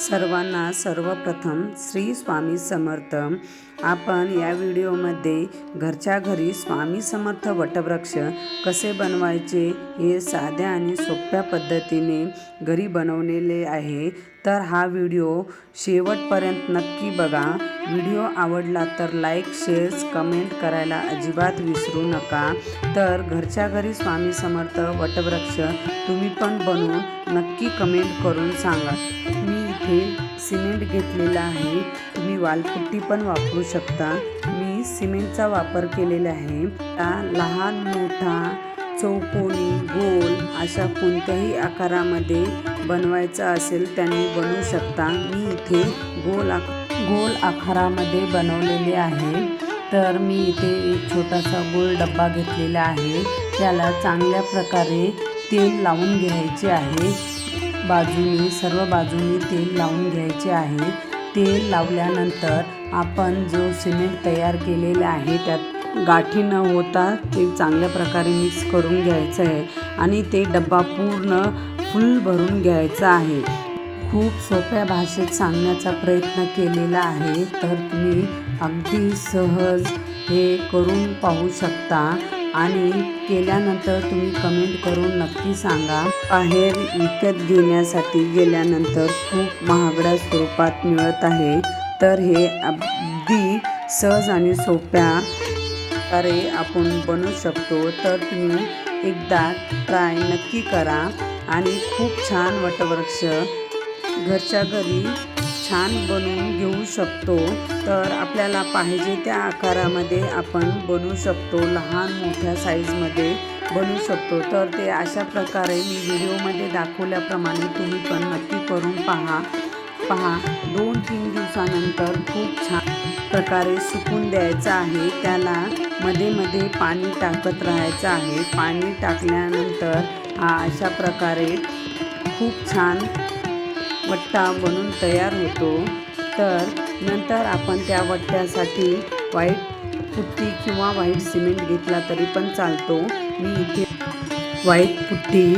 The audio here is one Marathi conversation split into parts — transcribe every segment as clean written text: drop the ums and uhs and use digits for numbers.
सर्वांना सर्वप्रथम श्री स्वामी समर्थ। आपण या व्हिडिओमध्ये घरच्या घरी स्वामी समर्थ वटवृक्ष कसे बनवायचे हे साध्या आणि सोप्या पद्धतीने घरी बनवलेले आहे। तर हा व्हिडिओ शेवटपर्यंत नक्की बघा। व्हिडिओ आवडला तर लाईक शेअर कमेंट करायला अजिबात विसरू नका। तर घरच्या घरी स्वामी समर्थ वटवृक्ष तुम्ही पण बनवून नक्की कमेंट करून सांगा। मी इथे सिमेंट घेतलेला आहे, तुम्ही वालपुट्टी पण वापरू शकता। मी सिमेंटचा वापर केलेला आहे। लहान मोठा चौकोनी गोल अशा कोणत्याही आकारामध्ये बनवायचा असेल त्यांनी बनवू शकता। मी इथे गोल आकारामध्ये बनवलेले आहे। तर मी इथे एक छोटासा गोल डब्बा घेतलेला आहे, त्याला चांगल्या प्रकारे तेल लावून घ्यायचे आहे। सर्व बाजूनी तेल लावून घ्यायचे आहे। तेल लावल्यानंतर आपण जो सिमेंट तयार केलेला आहे त्यात गाठी न होता ते चांगल्या प्रकारे मिक्स करून घ्यायचं आहे आणि ते डब्बा पूर्ण फुल भरून घ्यायचा आहे। खूप सोप्या भाषेत सांगण्याचा प्रयत्न केलेला आहे, तर तुम्ही अगदी सहज हे करून पाहू शकता आणि केल्यानंतर तुम्ही कमेंट करून नक्की सांगा। बाहेर विकत घेण्यासाठी गेल्यानंतर खूप महागड्या स्वरूपात मिळत आहे, तर हे अगदी सहज आणि सोप्या प्रकारे आपण बनवू शकतो। तर तुम्ही एकदा ट्राय नक्की करा आणि खूप छान वटवृक्ष घरच्या घरी छान बनवून घेऊ शकतो। तर आपल्याला पाहिजे त्या आकारामध्ये आपण बनवू शकतो, लहान मोठ्या साईजमध्ये बनवू शकतो। तर ते अशा प्रकारे मी व्हिडिओमध्ये दाखवल्याप्रमाणे तुम्ही पण नक्की करून पहा 2-3 दिवसानंतर खूप छान प्रकारे सुकून द्यायचं आहे। त्याला मध्ये मध्ये पाणी टाकत राहायचं आहे। पाणी टाकल्यानंतर अशा प्रकारे खूप छान वट्टा बनून तयार होतो। तर नंतर आपण त्या वट्ट्यासाठी व्हाईट पुट्टी किंवा व्हाईट सिमेंट घेतला तरी पण चालतो। मी इथे व्हाईट पुट्टी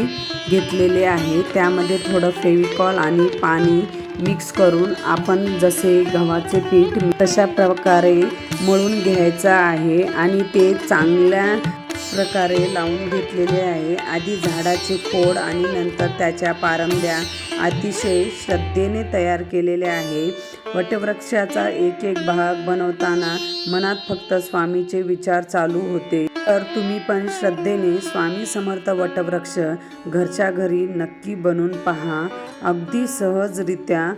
घेतलेली आहे, त्यामध्ये थोडं फेविकॉल आणि पाणी मिक्स करून आपण जसे गव्हाचे पीठ तशा प्रकारे मळून घ्यायचं आहे आणि ते चांगल्या प्रकारे लावून घेतलेले आहे। आधी झाडाचे खोड आणि नंतर त्याच्या पारंब्या अतिशय श्रद्धेने तयार केलेले आहे। वटवृक्षाचा एक एक भाग बनवताना मनात फक्त स्वामीचे विचार चालू होते। तर तुम्ही पण श्रद्धेने स्वामी समर्थ वटवृक्ष घरच्या घरी नक्की बनवून पहा। अगदी सहजरित्या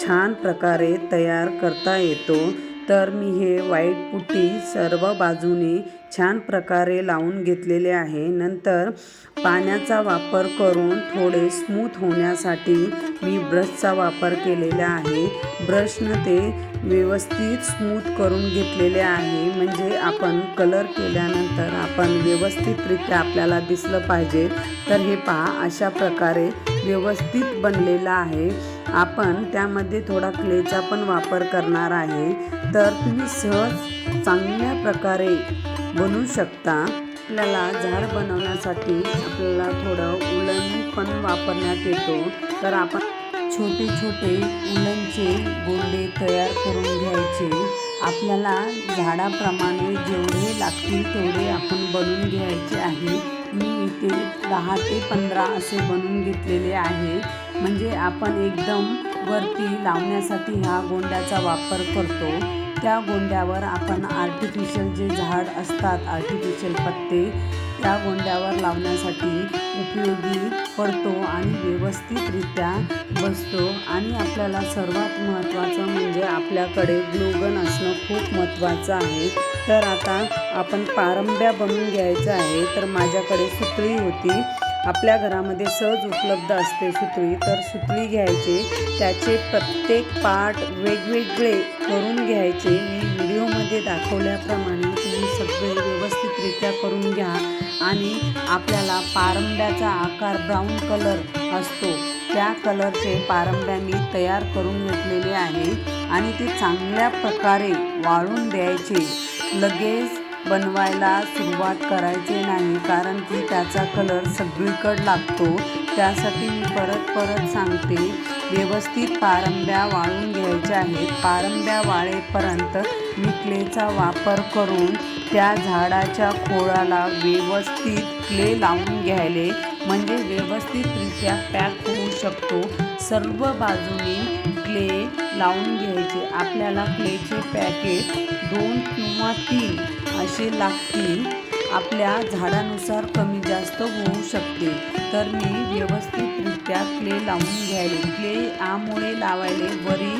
छान प्रकारे तयार करता येतो। तर मी हे व्हाईट पुट्टी सर्व बाजूने छान प्रकारे लावून घेतलेले आहे। नंतर पाण्याचा वापर करून थोडे स्मूथ होण्यासाठी मी ब्रशचा वापर केलेला आहे। ब्रशनं ते व्यवस्थित स्मूथ करून घेतलेले आहे, म्हणजे आपण कलर केल्यानंतर आपण व्यवस्थितरित्या आपल्याला दिसलं पाहिजे। तर हे पहा अशा प्रकारे व्यवस्थित बनलेला आहे। आपण त्यामध्ये थोडा क्लेचा पण वापर करणार आहे। तर तुम्ही सहज चांगल्या प्रकारे बनवू शकता। आपल्याला झाड बनवण्यासाठी आपल्याला थोडं उलन पण वापरण्यात येतो। तर आपण छोटे छोटे उलनचे गोंडे तयार करून घ्यायचे। आपल्याला झाडाप्रमाणे जेवढे लागतील तेवढे आपण बनवून घ्यायचे आहे। मी इथे 10 ते 15 असे बनवून घेतलेले आहे, म्हणजे आपण एकदम वरती लावण्यासाठी ह्या गोंड्याचा वापर करतो। त्या गोंड्यावर आपण आर्टिफिशियल जे झाड असतात, आर्टिफिशियल पत्ते त्या गोंड्यावर लावण्यासाठी उपयोगी पडतो आणि व्यवस्थितरित्या बसतो। आणि आपल्याला सर्वात महत्त्वाचं म्हणजे आपल्याकडे ग्लूगन असणं खूप महत्त्वाचं आहे। तर आता आपण पारंब्या बनवून घ्यायचं आहे। तर माझ्याकडे सुतळी होती, आपल्या घरामध्ये सहज उपलब्ध असते सुतळी, तर सुतळी घ्यायचे, त्याचे प्रत्येक पार्ट वेगवेगळे करून घ्यायचे। मी व्हिडिओमध्ये दाखवल्याप्रमाणे तुम्ही सगळे व्यवस्थितरित्या करून घ्या। आणि आपल्याला पारंब्याचा आकार ब्राऊन कलर असतो, त्या कलरचे पारंब्या मी तयार करून घेतलेले आहे आणि ते चांगल्या प्रकारे वाळून द्यायचे। लगेच बनवायला सुरुवात करायचे नाही, कारण की त्याचा कलर सगळीकडे लागतो. त्यासाठी मी परत सांगते, व्यवस्थित पारंब्या वाळून घ्यायच्या आहेत. पारंब्या वाळेपर्यंत मी क्लेचा वापर करून त्या झाडाच्या खोडाला व्यवस्थित क्ले लावून घ्यायले, म्हणजे व्यवस्थितरित्या पॅक होऊ शकतो. सर्व बाजूनी क्ले लावून घ्यायचे. आपल्याला क्लेचे पॅकेट 2 किंवा 3 असे लागतील. आपल्या झाडानुसार कमी जास्त होऊ शकते. तर मी व्यवस्थितरित्या क्ले लावून घ्यायले. क्ले यामुळे लावायले, वरी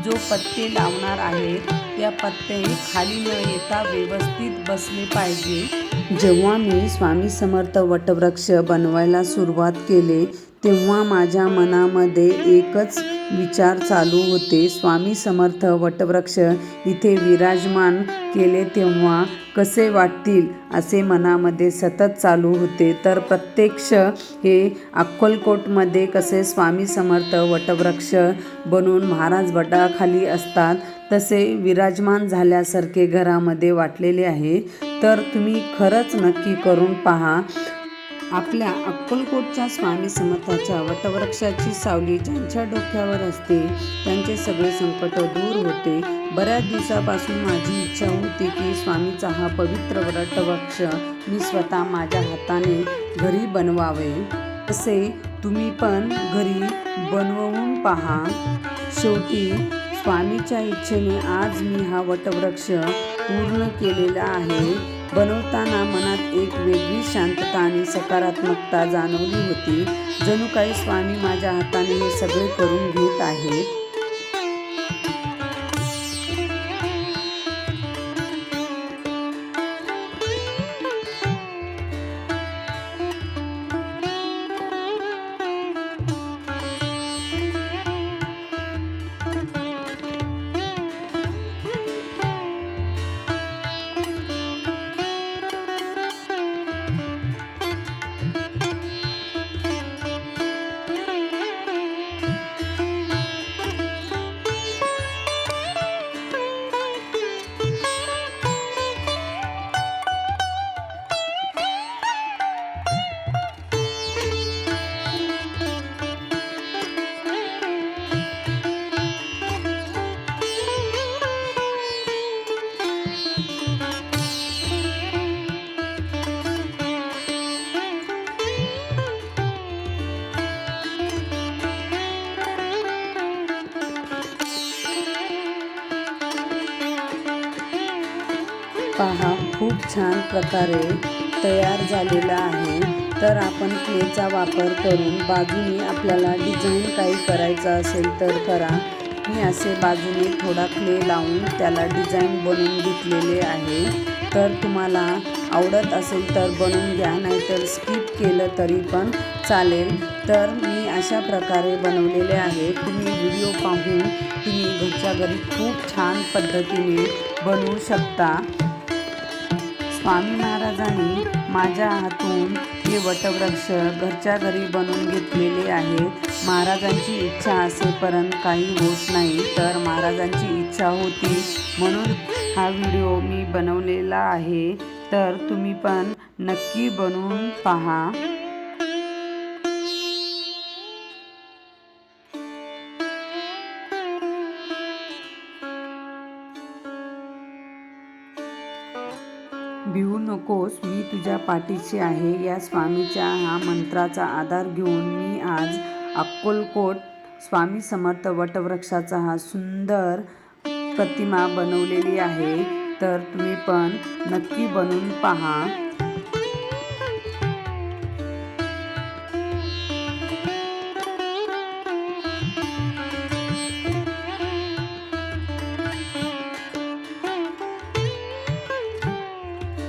जो पत्ते लावणार आहेत त्या पत्ते खाली न येता व्यवस्थित बसले पाहिजे. जेव्हा मी स्वामी समर्थ वटवृक्ष बनवायला सुरुवात केले, तेव्हा माझ्या मनामध्ये एकच विचार चालू होते, स्वामी समर्थ वटवृक्ष इथे विराजमान केले तेव्हा कसे वाटतील, असे मनामध्ये सतत चालू होते. तर प्रत्यक्ष हे अक्कलकोटमध्ये कसे स्वामी समर्थ वटवृक्ष बनून महाराज वटाखाली असतात, तसे विराजमान झाल्यासारखे घरामध्ये वाटलेले आहे. तर तुम्ही खरंच नक्की करून पहा. आपल्या अक्कलकोटच्या स्वामी समर्थाच्या वटवृक्षाची सावली ज्यांच्या डोक्यावर असते त्यांचे सगळे संकट दूर होते. बऱ्याच दिवसापासून माझी इच्छा होती की स्वामीचा हा पवित्र वटवृक्ष मी स्वतः माझ्या हाताने घरी बनवावे. तसे तुम्ही पण घरी बनवून पहा. शेवटी स्वामीच्या इच्छेने आज मी हा वटवृक्ष पूर्ण केलेला आहे. बनवताना मनात एक वेगळी शांतता आणि सकारात्मकता जाणवली होती. जणू काही स्वामी माझ्या हाताने हे सगळे करून घेत आहेत. पहा, खूप छान प्रकारे तयार झालेला आहे. तर आपण क्लेचा वापर करून बाजूने आपल्याला डिझाईन काही करायचं असेल तर करा. मी असे बाजूने थोडा क्ले लावून त्याला डिझाईन बनवून घेतलेले आहे. तर तुम्हाला आवडत असेल तर बनवून घ्या, नाहीतर स्किप केलं तरी पण चालेल. तर मी अशा प्रकारे बनवलेले आहे. तुम्ही व्हिडिओ पाहून तुम्ही घरच्या घरी खूप छान पद्धतीने बनवू शकता. स्वामी महाराजांनी माझ्या हातून हे वटवृक्ष घरच्या घरी बनवून घेतलेले आहेत. महाराजांची इच्छा असेपर्यंत काही होत नाही. तर महाराजांची इच्छा होती म्हणून हा व्हिडिओ मी बनवलेला आहे. तर तुम्ही पण नक्की बनवून पहा. भिवू नकोस, मी तुझ्या पाठीशी आहे, या स्वामीच्या ह्या मंत्राचा आधार घेऊन मी आज अक्कलकोट स्वामी समर्थ वटवृक्षाचा हा सुंदर प्रतिमा बनवलेली आहे. तर तुम्ही पण नक्की बनवून पहा.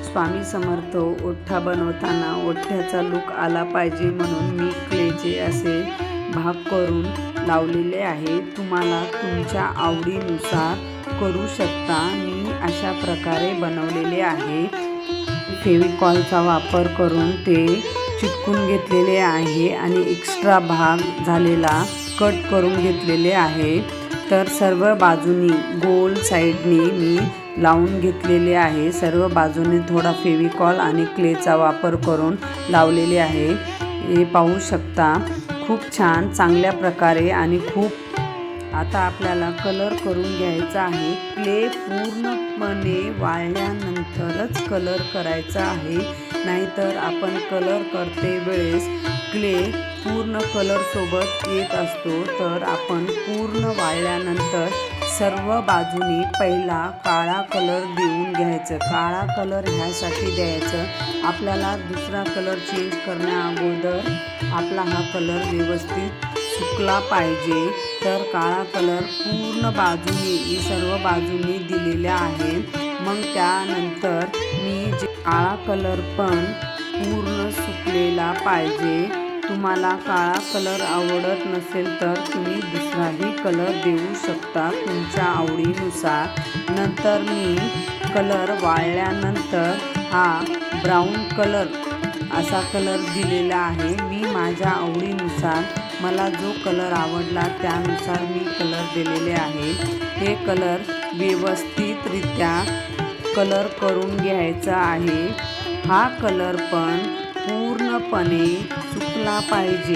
स्वामी समर्थ ओठा बनवताना ओठ्याचा लुक आला पाहिजे म्हणून मी क्लेचे असे भाग करून लावलेले आहे. तुम्हाला तुमच्या आवडीनुसार करू शकता. मी अशा प्रकारे बनवलेले आहे. फेविकॉलचा वापर करून ते चिटकून घेतलेले आहे आणि एक्स्ट्रा भाग झालेला कट करून घेतलेले आहे. तर सर्व बाजूनी गोल साईडनी मी लावून घेतलेले आहे। सर्व बाजूने थोडा फेविकॉल आणि क्लेचा वापर करून लावलेले आहे। हे पाहू शकता, खूप छान चांगल्या प्रकारे आणि आता आपल्याला कलर करून घ्यायचा आहे। क्ले पूर्णपणे वाळल्यानंतरच कलर करायचा आहे, नाहीतर आपण कलर करते वेळेस क्ले पूर्ण कलर सोबत येत असतो। तर आपण पूर्ण वाळल्यानंतर सर्व बाजूनी पहिला काळा कलर देऊन घ्यायचं। काळा कलर ह्यासाठी द्यायचं, आपल्याला दुसरा कलर चेंज करण्याअगोदर आपला हा कलर व्यवस्थित सुकला पाहिजे। तर काळा कलर पूर्ण बाजूनी सर्व बाजूनी दिलेला आहे। मग त्यानंतर मी जे काळा कलर पण पूर्ण सुकलेला पाहिजे। तुम्हाला काळा कलर आवडत नसेल तर तुम्ही दुसराही कलर देऊ शकता तुमच्या आवडीनुसार। नंतर मी कलर वाळल्यानंतर हा ब्राऊन कलर असा कलर दिलेला आहे। मी माझ्या आवडीनुसार मला जो कलर आवडला त्यानुसार मी कलर दिलेले आहे। हे कलर व्यवस्थितरित्या कलर करून घ्यायचा आहे। हा कलर पण पूर्णपणे सुकला पाहिजे।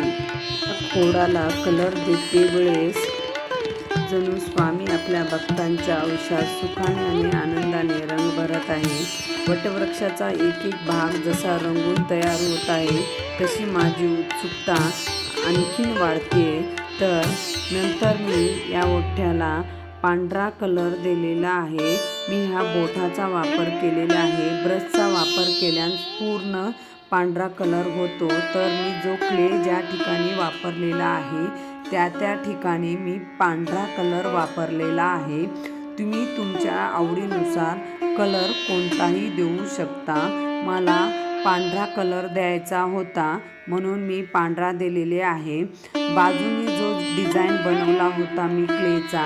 खोडाला कलर देते वेळेस जणू स्वामी आपल्या भक्तांच्या आयुष्यात सुखाने आणि आनंदाने रंग भरत आहे। वटवृक्षाचा एक एक भाग जसा रंगून तयार होत आहे, तशी माझी उत्सुकता आणखीन वाढते। तर नंतर मी या ओठ्याला पांढरा कलर दिलेला आहे। मी हा बोटाचा वापर केलेला आहे। ब्रशचा वापर केल्यास पूर्ण पांढरा कलर होतो। तर मी जो क्ले ज्या ठिकाणी वापरलेला आहे त्या ठिकाणी मी पांढरा कलर वापरलेला आहे। तुम्ही तुमच्या आवडीनुसार कलर कोणताही देऊ शकता। मला पांढरा कलर द्यायचा होता म्हणून मी पांढरा दिलेले आहे। बाजूने जो डिझाईन बनवला होता मी क्लेचा,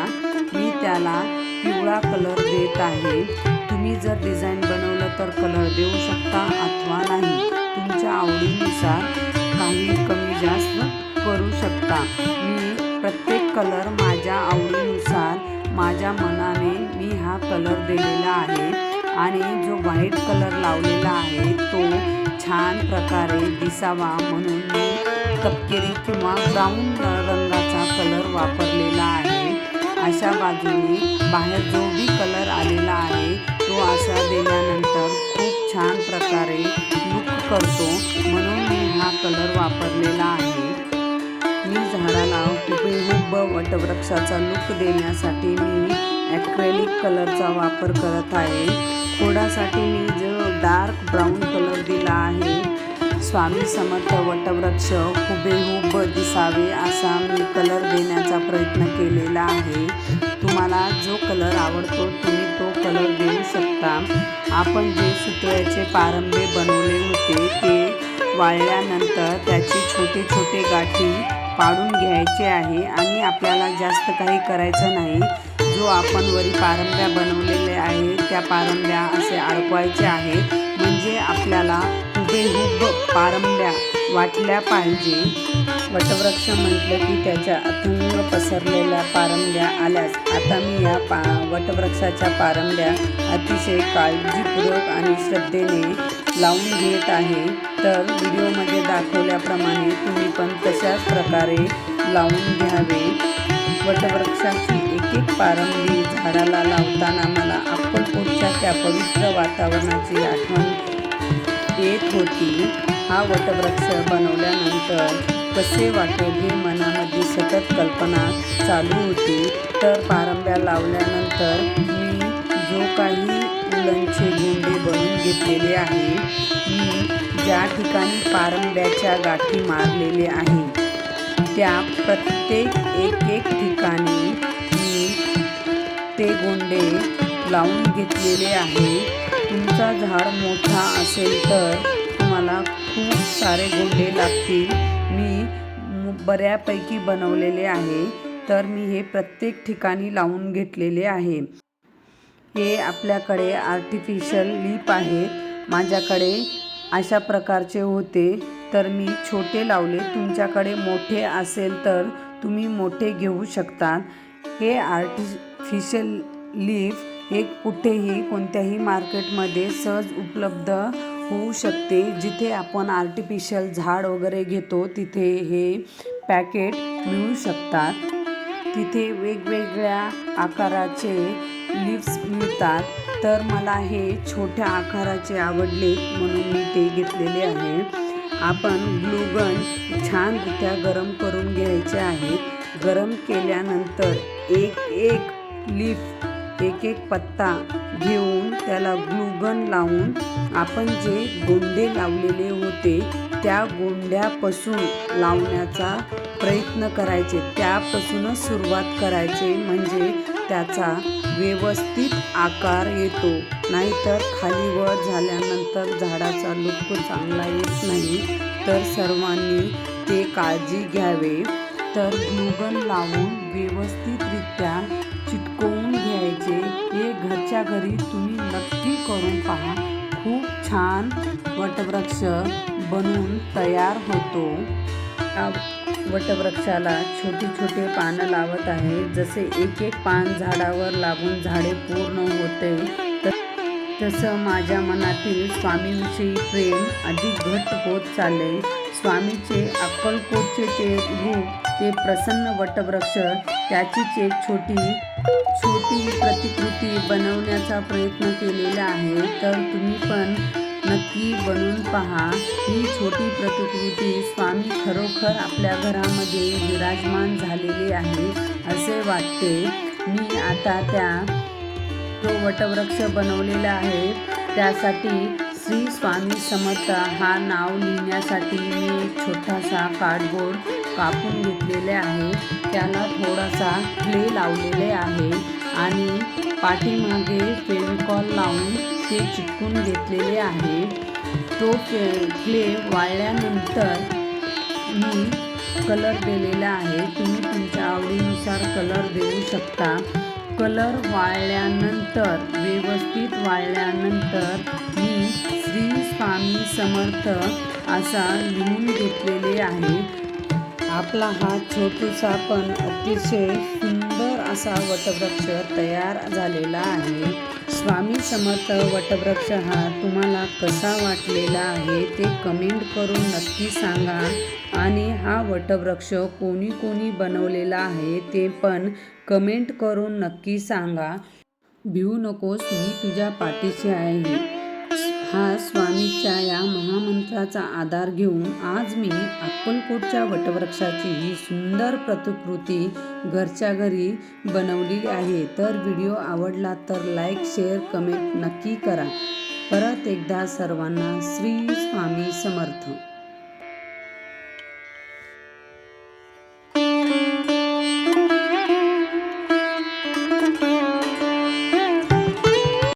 मी त्याला पिवळा कलर देत आहे। तुम्ही जर डिझाईन बनवलं तर कलर देऊ शकता अथवा नाही, तुमच्या आवडीनुसार काही कमी जास्त करू शकता। मी प्रत्येक कलर माझ्या आवडीनुसार माझ्या मनाने मी हा कलर दिलेला आहे। आणि जो व्हाईट कलर लावलेला आहे तो छान प्रकारे दिसावा म्हणून मी तपकिरी किंवा ब्राऊन रंगाचा कलर वापरलेला आहे। अशा बाजूने बाहेर जो भी कलर आलेला आहे तो असा दिल्यानंतर खूप छान प्रकारे लुक करतो, म्हणून मी हा कलर वापरलेला आहे। मी झाडाला हुबेहूब वटवृक्षाचा लुक देण्यासाठी मी ॲक्रेलिक कलरचा वापर करत आहे। खोडासाठी मी जो डार्क ब्राऊन कलर दिला आहे, स्वामी समर्थ वटवृक्ष हुबेहूब दिसावे असा मी कलर देण्याचा प्रयत्न केलेला आहे। तुम्हाला जो कलर आवडतो तुम्ही तो कलर देऊ शकता। आपण जे सुतळ्याचे पारंबे बनवले होते ते वाळल्यानंतर त्याची छोटे छोटे गाठी पाडून घ्यायचे आहे आणि आपल्याला जास्त काही करायचं नाही। जो आपण वरी पारंब्या बनवलेले आहे त्या पारंब्या असे अडकवायचे आहेत, म्हणजे आपल्याला हुबेहूब पारंब्या वाटल्या पाहिजे। वटवृक्ष म्हटलं की त्याच्या अथंग पसरलेल्या पारंब्या आल्याच। आता मी या वटवृक्षाच्या पारंब्या अतिशय काळजीपूर्वक आणि श्रद्धेने लावून घेत आहे। तर व्हिडिओमध्ये दाखवल्याप्रमाणे तुम्ही पण तशाच प्रकारे लावून घ्यावे। वटवृक्षाची एक एक पारंबी झाडाला लावताना मला अक्कलकोटच्या त्या पवित्र वातावरणाची आठवण येत होती। हा वटवृक्ष बनवल्यानंतर कसे वाटेल हे मनामध्ये सतत कल्पना चालू होती। तर पारंब्या लावल्यानंतर मी जो काही उलनचे गोंडे बनवून घेतलेले आहे, मी ज्या ठिकाणी पारंब्याच्या गाठी मारलेले आहे त्या प्रत्येक एक ठिकाणी मी ते गोंडे लावून घेतलेले आहे। तुमचा झाड मोठा असेल तर तुम्हाला खूप सारे गोंडे लागतील। मी बऱ्यापैकी बनवलेले आहे, तर मी हे प्रत्येक ठिकाणी लावून घेतलेले आहे। हे आपल्याकडे आर्टिफिशियल लीफ आहेत, माझ्याकडे अशा प्रकारचे होते तर मी छोटे लावले। तुमच्याकडे मोठे असेल तर तुम्ही मोठे घेऊ शकता। हे आर्टिफिशियल लीफ हे कुठेही कोणत्याही मार्केटमध्ये सहज उपलब्ध होऊ शकते. जिथे आपण आर्टिफिशियल झाड वगैरे घेतो तिथे हे पॅकेट मिळू शकतात. तिथे वेगवेगळ्या आकाराचे लिव्स मिळतात. तर मला हे छोट्या आकाराचे आवडले म्हणून मी ते घेतलेले आहे. आपण ग्लूगन छानरित्या गरम करून घ्यायचे आहे. गरम केल्यानंतर एक एक लीफ, एक एक पत्ता घेऊन त्याला ग्लूगन लावून आपण जे गोंडे लावलेले होते त्या गोंड्यापासून लावण्याचा प्रयत्न करायचे. त्यापासूनच सुरुवात करायचे म्हणजे त्याचा व्यवस्थित आकार येतो. नाहीतर खाली वर झाल्यानंतर झाडाचा लुक चांगला येत नाही. तर सर्वांनी ते काळजी घ्यावे. तर ग्लूगन लावून व्यवस्थितरित्या चिटकवून घ्यायचे. हे घरच्या घरी तुम्ही नक्की करून पहा. खूप छान वटवृक्ष बनवून तयार होतो. वटवृक्षाला छोटी छोटे पानं लावत आहे. जसे एक एक पान झाडावर लागून झाडे पूर्ण होते तसं माझ्या मनातील स्वामीविषयी प्रेम अधिक घट्ट होत चालले. स्वामीचे अक्कलकोटचे ते रूप, ते प्रसन्न वटवृक्ष, त्याचीच एक छोटी प्रतिकृती बनवण्याचा प्रयत्न केलेला आहे. तर तुम्ही पण नक्की बनवून पहा. ही छोटी प्रतिकृती स्वामी खरोखर आपल्या घरामध्ये विराजमान झालेली आहे असे वाटते. मी आता तो वटवृक्ष बनवलेला आहे. त्यासाठी श्री स्वामी समर्थ हा नाव लिहिण्यासाठी मी एक छोटासा कार्डबोर्ड कापून घेतलेले आहे. त्याला थोडासा क्ले लावलेले आहे आणि पाठीमागे फेविकॉल लावून ते चिटकून घेतलेले आहे. तो क्ले वाळल्यानंतर मी कलर दिलेला आहे. तुम्ही तुमच्या आवडीनुसार कलर देऊ शकता. कलर वाळल्यानंतर, व्यवस्थित वाळल्यानंतर मी श्री स्वामी समर्थ असा लिहून घेतलेले आहे. आपला हा छोटूसा पण अतिशय सुंदर असा वटवृक्ष तयार झालेला आहे. स्वामी समर्थ वटवृक्ष हा तुम्हाला कसा वाटलेला आहे ते कमेंट करून नक्की सांगा. आणि हा वटवृक्ष कोणी बनवलेला आहे ते पण कमेंट करून नक्की सांगा. भिवू नकोस, मी तुझ्या पाठीशी आहे. हा स्वामीच्या या महामंत्राचा आधार घेऊन आज मी अक्कलकोटच्या वटवृक्षाची ही सुंदर प्रतिकृती घरच्या घरी बनवलेली आहे. तर व्हिडिओ आवडला तर लाईक, शेअर, कमेंट नक्की करा. परत एकदा सर्वांना श्री स्वामी समर्थ.